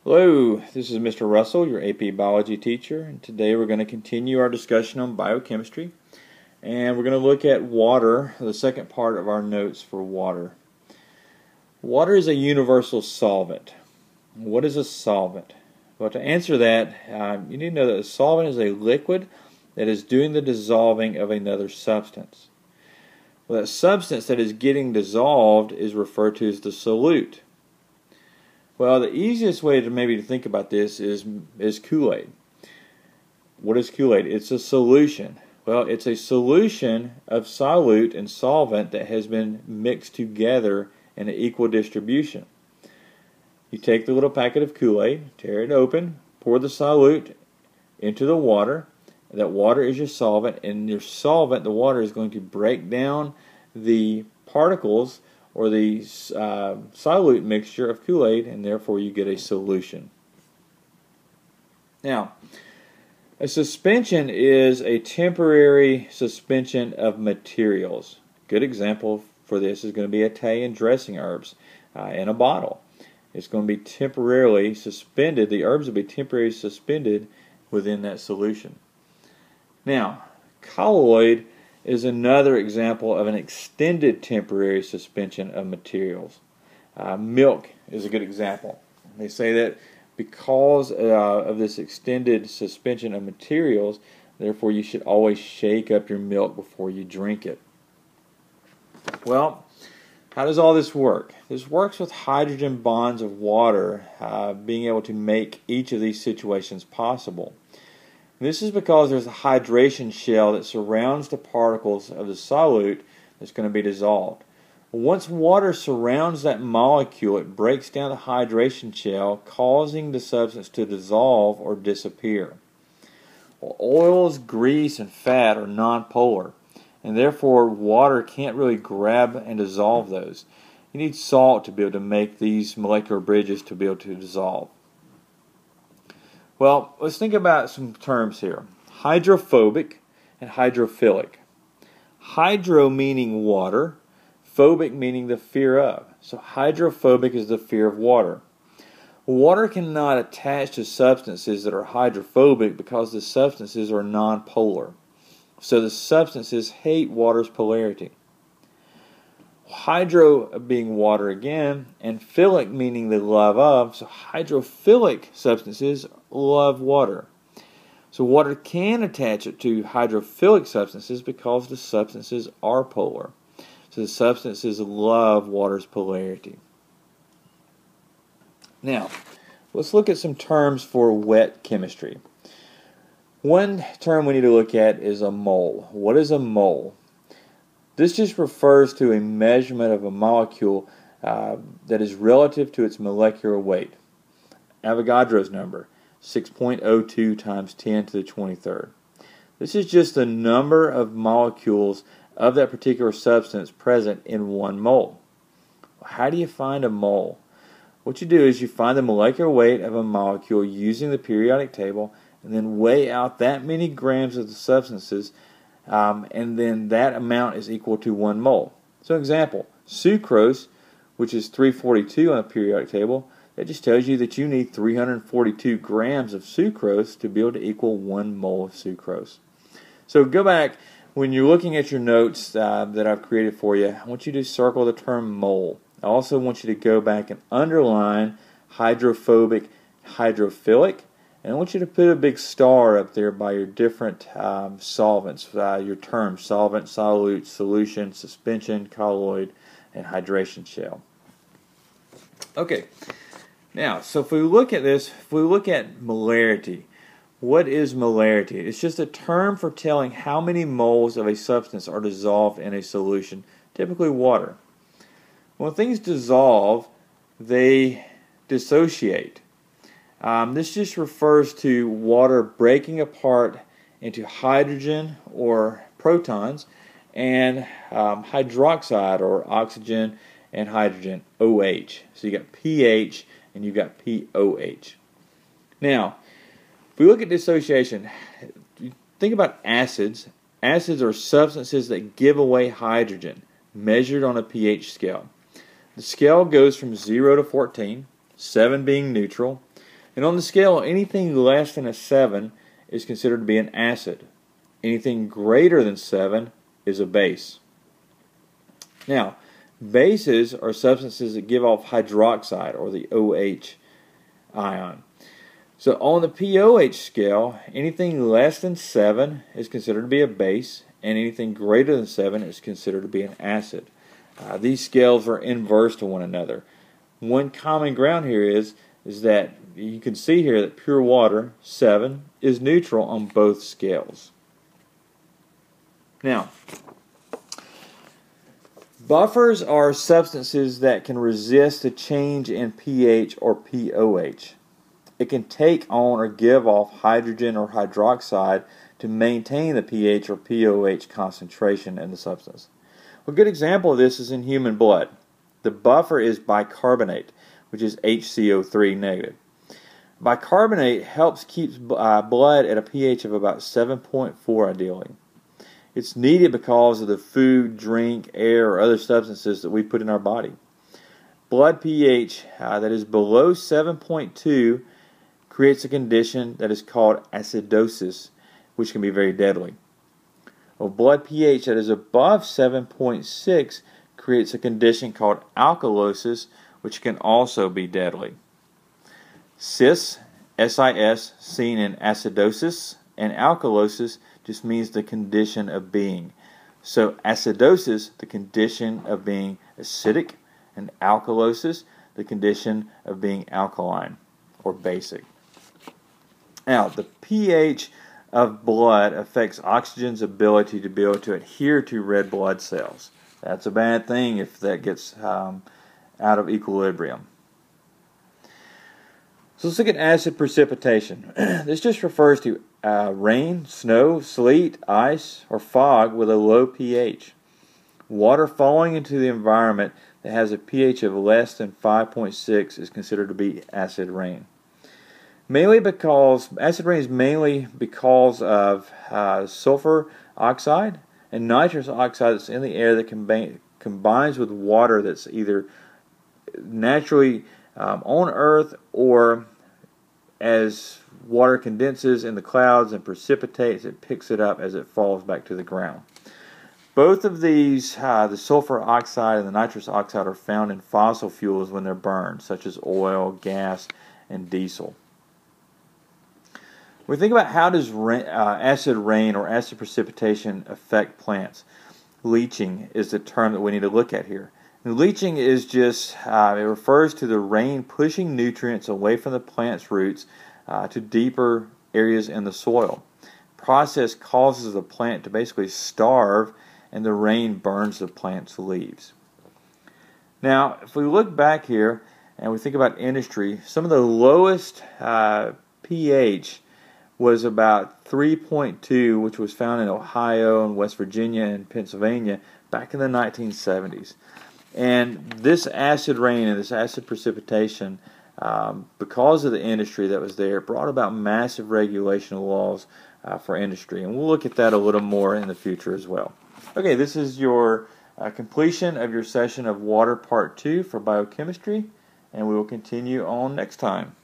Hello, this is Mr. Russell, your AP Biology teacher, and today we're going to continue our discussion on biochemistry, and we're going to look at water, the second part of our notes for water. Water is a universal solvent. What is a solvent? Well, to answer that, you need to know that a solvent is a liquid that is doing the dissolving of another substance. Well, that substance that is getting dissolved is referred to as the solute. Well, the easiest way to maybe think about this is Kool-Aid. What is Kool-Aid? It's a solution. Well, it's a solution of solute and solvent that has been mixed together in an equal distribution. You take the little packet of Kool-Aid, tear it open, pour the solute into the water. That water is your solvent, and your solvent, the water, is going to break down the particles or the solute mixture of Kool-Aid, and therefore you get a solution. Now, a suspension is a temporary suspension of materials. Good example for this is going to be Italian dressing herbs in a bottle. It's going to be temporarily suspended. The herbs will be temporarily suspended within that solution. Now, colloid is another example of an extended temporary suspension of materials. Milk is a good example. They say that because of this extended suspension of materials, therefore you should always shake up your milk before you drink it. Well, how does all this work? This works with hydrogen bonds of water being able to make each of these situations possible. This is because there's a hydration shell that surrounds the particles of the solute that's going to be dissolved. Once water surrounds that molecule, it breaks down the hydration shell, causing the substance to dissolve or disappear. Well, oils, grease, and fat are nonpolar, and therefore water can't really grab and dissolve those. You need salt to be able to make these molecular bridges to be able to dissolve. Well, let's think about some terms here. Hydrophobic and hydrophilic. Hydro meaning water, phobic meaning the fear of. So hydrophobic is the fear of water. Water cannot attach to substances that are hydrophobic because the substances are nonpolar. So the substances hate water's polarity. Hydro being water again, and philic meaning the love of, so hydrophilic substances love water. So water can attach it to hydrophilic substances because the substances are polar. So the substances love water's polarity. Now, let's look at some terms for wet chemistry. One term we need to look at is a mole. What is a mole? This just refers to a measurement of a molecule that is relative to its molecular weight. Avogadro's number, 6.02 times 10 to the 23rd. This is just the number of molecules of that particular substance present in 1 mole. How do you find a mole? What you do is you find the molecular weight of a molecule using the periodic table and then weigh out that many grams of the substances, and then that amount is equal to 1 mole. So example, sucrose, which is 342 on the periodic table, that just tells you that you need 342 grams of sucrose to be able to equal 1 mole of sucrose. So go back, when you're looking at your notes that I've created for you, I want you to circle the term mole. I also want you to go back and underline hydrophobic, hydrophilic, and I want you to put a big star up there by your different solvents, your terms: solvent, solute, solution, suspension, colloid, and hydration shell. Okay, now, so if we look at this, if we look at molarity, what is molarity? It's just a term for telling how many moles of a substance are dissolved in a solution, typically water. When things dissolve, they dissociate. This just refers to water breaking apart into hydrogen or protons and hydroxide or oxygen and hydrogen, OH. So you got pH and you got POH. Now, if we look at dissociation, think about acids. Acids are substances that give away hydrogen, measured on a pH scale. The scale goes from 0 to 14, 7 being neutral. And on the scale, anything less than a 7 is considered to be an acid. Anything greater than 7 is a base. Now, bases are substances that give off hydroxide, or the OH ion. So on the pOH scale, anything less than 7 is considered to be a base, and anything greater than 7 is considered to be an acid. These scales are inverse to one another. One common ground here is that you can see here that pure water, 7, is neutral on both scales. Now, buffers are substances that can resist a change in pH or pOH. It can take on or give off hydrogen or hydroxide to maintain the pH or pOH concentration in the substance. A good example of this is in human blood. The buffer is bicarbonate, which is HCO3 negative. Bicarbonate helps keep blood at a pH of about 7.4 ideally. It's needed because of the food, drink, air, or other substances that we put in our body. Blood pH that is below 7.2 creates a condition that is called acidosis, which can be very deadly. Blood pH that is above 7.6 creates a condition called alkalosis, which can also be deadly. Cis, S-I-S, seen in acidosis, and alkalosis just means the condition of being. So acidosis, the condition of being acidic, and alkalosis, the condition of being alkaline or basic. Now, the pH of blood affects oxygen's ability to be able to adhere to red blood cells. That's a bad thing if that gets out of equilibrium. So let's look at acid precipitation. This just refers to rain, snow, sleet, ice, or fog with a low pH. Water falling into the environment that has a pH of less than 5.6 is considered to be acid rain. Acid rain is mainly because of sulfur oxide and nitrous oxide that's in the air that combines with water that's either naturally on Earth, or as water condenses in the clouds and precipitates, it picks it up as it falls back to the ground. Both of these, the sulfur oxide and the nitrous oxide, are found in fossil fuels when they're burned, such as oil, gas, and diesel. When we think about how does acid rain or acid precipitation affect plants, leaching is the term that we need to look at here. And leaching is just, it refers to the rain pushing nutrients away from the plant's roots to deeper areas in the soil. The process causes the plant to basically starve, and the rain burns the plant's leaves. Now, if we look back here and we think about industry, some of the lowest pH was about 3.2, which was found in Ohio and West Virginia and Pennsylvania back in the 1970s. And this acid rain and this acid precipitation, because of the industry that was there, brought about massive regulation laws for industry. And we'll look at that a little more in the future as well. Okay, this is your completion of your session of Water Part 2 for Biochemistry, and we will continue on next time.